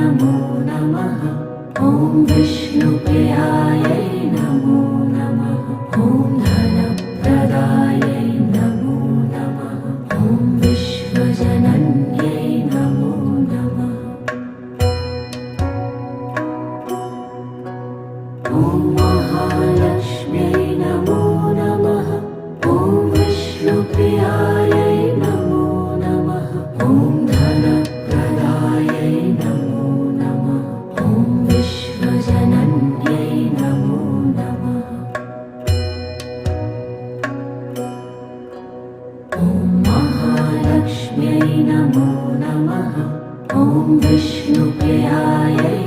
नमो नमः। ॐ विष्णुप्रियायै नमो नमः। ॐ धनप्रदायै नमो नमः। ॐ विश्वजनन्यै नमो नमः। ॐ महालक्ष्म्यै नमो नमः। ॐ विष्णुप्रियायै नमो नमः। ॐ धनप्रदायै नमो नमः। ॐ विश्वजनन्यै नमो नमः। ॐ महालक्ष्म्यै नमो नमः। ॐ विष्णुप्रियायै